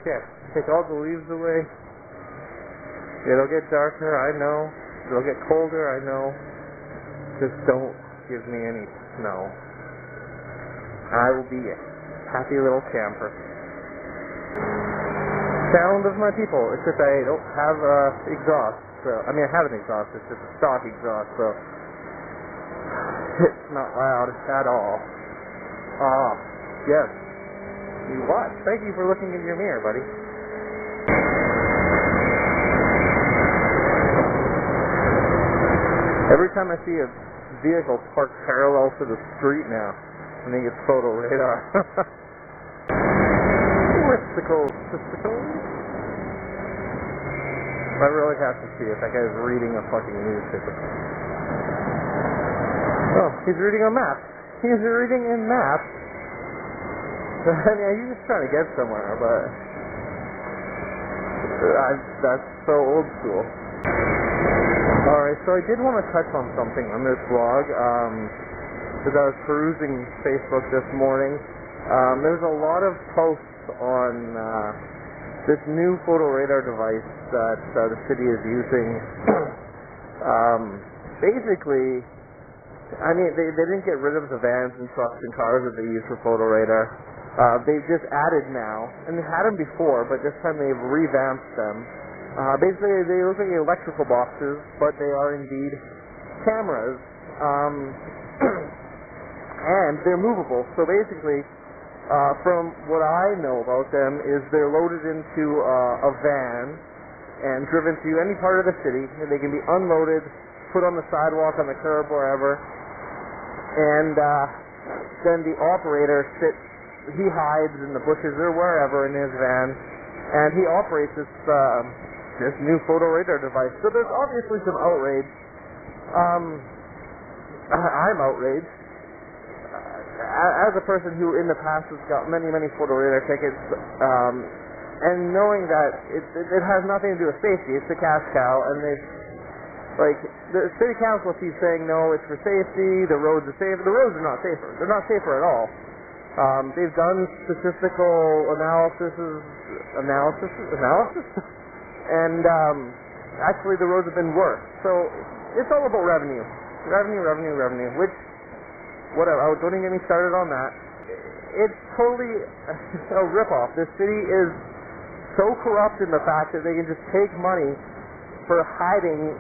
care. Take all the leaves away. It'll get darker, I know. It'll get colder, I know. Just don't give me any snow. I will be a happy little camper. Sound of my people. It's just I don't have exhaust. So, I mean, I have an exhaust. It's just a stock exhaust, so it's not loud at all. Yes. You what? Thank you for looking in your mirror, buddy. Every time I see a vehicle parked parallel to the street now, I think it's photo radar. Twisticles. I really have to see it. That guy's reading a fucking newspaper. Oh, he's reading a map. He's reading a map. I mean, he's just trying to get somewhere, but that's so old school. Alright, so I did want to touch on something on this vlog, because I was perusing Facebook this morning. There's a lot of posts on this new photo radar device that the city is using. Basically, I mean, they didn't get rid of the vans and trucks and cars that they use for photo radar. They've just added now, and they had them before, but this time they've revamped them. Basically, they look like electrical boxes, but they are indeed cameras, and they're movable. So basically, from what I know about them, is they're loaded into a van and driven to any part of the city. They can be unloaded, put on the sidewalk, on the curb, wherever, and then the operator sits. He hides in the bushes or wherever in his van, and he operates this new photo radar device. So there's obviously some outrage. I'm outraged. As a person who in the past has got many photo radar tickets, and knowing that it has nothing to do with safety, it's a cash cow, and the city council keeps saying no, it's for safety, the roads are safe. The roads are not safer. They're not safer at all. They've done statistical analysis, and actually the roads have been worse. So it's all about revenue, which, whatever, don't even get me started on that. It's totally a ripoff. This city is so corrupt in the fact that they can just take money for hiding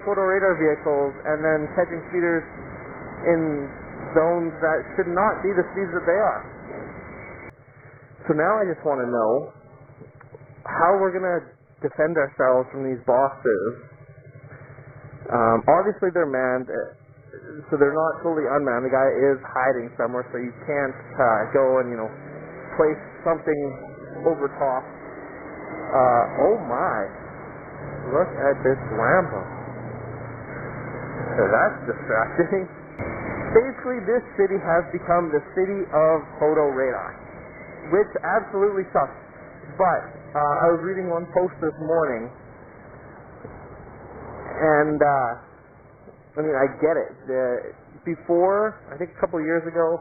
photo radar vehicles and then catching speeders in zones that should not be the speeds that they are. So now I just want to know how we're going to defend ourselves from these bosses. Obviously they're manned, so they're not totally unmanned. The guy is hiding somewhere, so you can't go and, place something over top. Oh my, look at this Lambo. So that's distracting. Basically, this city has become the city of photo radar, which absolutely sucks. But I was reading one post this morning, and I mean, I get it. Before, I think a few years ago,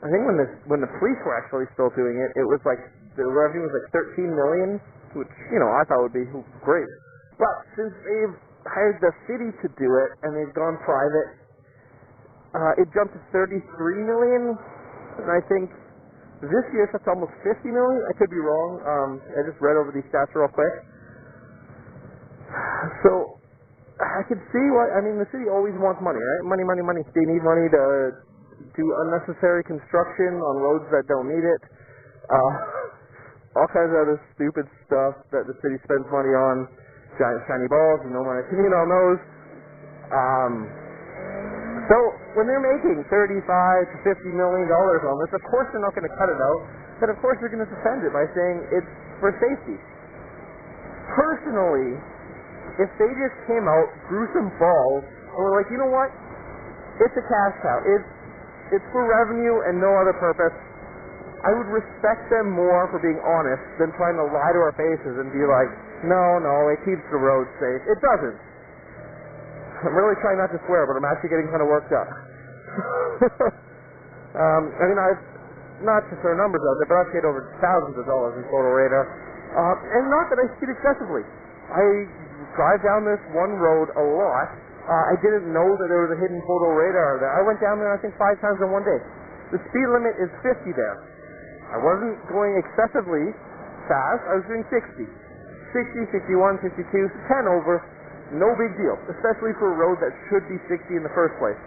I think when the police were actually still doing it, it was like the revenue was like 13 million, which I thought would be great. But since they've hired the city to do it and they've gone private, it jumped to 33 million, and I think this year it's up to almost 50 million. I could be wrong. I just read over these stats real quick. So I could see why. I mean, the city always wants money, right? Money. They need money to do unnecessary construction on roads that don't need it. All kinds of other stupid stuff that the city spends money on. Giant shiny balls, my opinion on those. So when they're making $35 to $50 million on this, of course they're not going to cut it out, but of course they're going to defend it by saying it's for safety. Personally, if they just came out, grew some balls, and were like, you know what? It's a cash cow. It's for revenue and no other purpose. I would respect them more for being honest than trying to lie to our faces and be like, no, it keeps the roads safe. It doesn't. I'm really trying not to swear, but I'm actually getting kind of worked up. I mean, not to throw numbers out there, but I've paid over thousands of dollars in photo radar. And not that I speed excessively. I drive down this one road a lot. I didn't know that there was a hidden photo radar there. I went down there, I think, 5 times in one day. The speed limit is 50 there. I wasn't going excessively fast. I was doing 60. 60, 61, 52, 10 over. No big deal, especially for a road that should be 60 in the first place.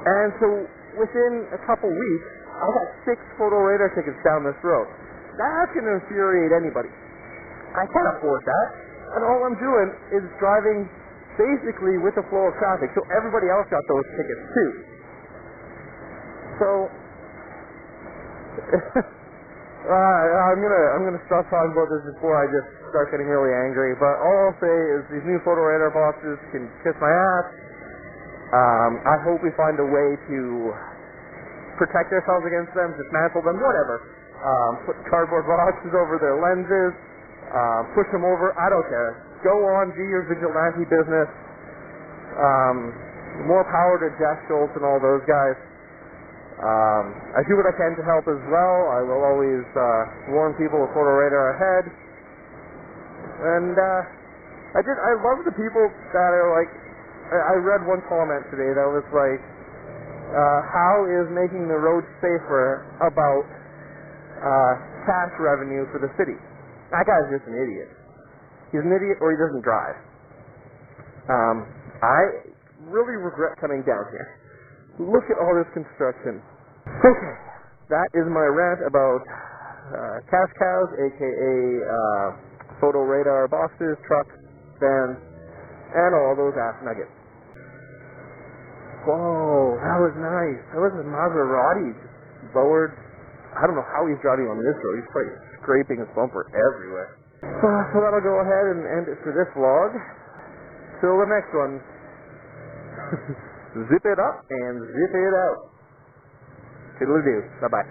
And so within a couple weeks, I got 6 photo radar tickets down this road. That can infuriate anybody. I can't afford that. And all I'm doing is driving basically with the flow of traffic, so everybody else got those tickets too. So I'm gonna stop talking about this before I just start getting really angry. But all I'll say is these new photo radar boxes can kiss my ass. I hope we find a way to protect ourselves against them, dismantle them, whatever. Put cardboard boxes over their lenses, push them over. I don't care. Go on, do your vigilante business. More power to Jack Schultz and all those guys. I do what I can to help as well. I will always warn people with photo radar ahead. And I love the people that are like, I read one comment today that was like, how is making the roads safer about tax revenue for the city? That guy's just an idiot. He's an idiot or he doesn't drive. I really regret coming down here. Look at all this construction. Okay, that is my rant about cash cows, aka photo radar boxes, trucks, vans, and all those ass nuggets. Whoa, that was nice. That was a Maserati lowered. I don't know how he's driving on this road. He's probably scraping his bumper everywhere. So that'll go ahead and end it for this vlog. Till the next one. Zip it up and zip it out. Toodaloo-doo. Bye-bye.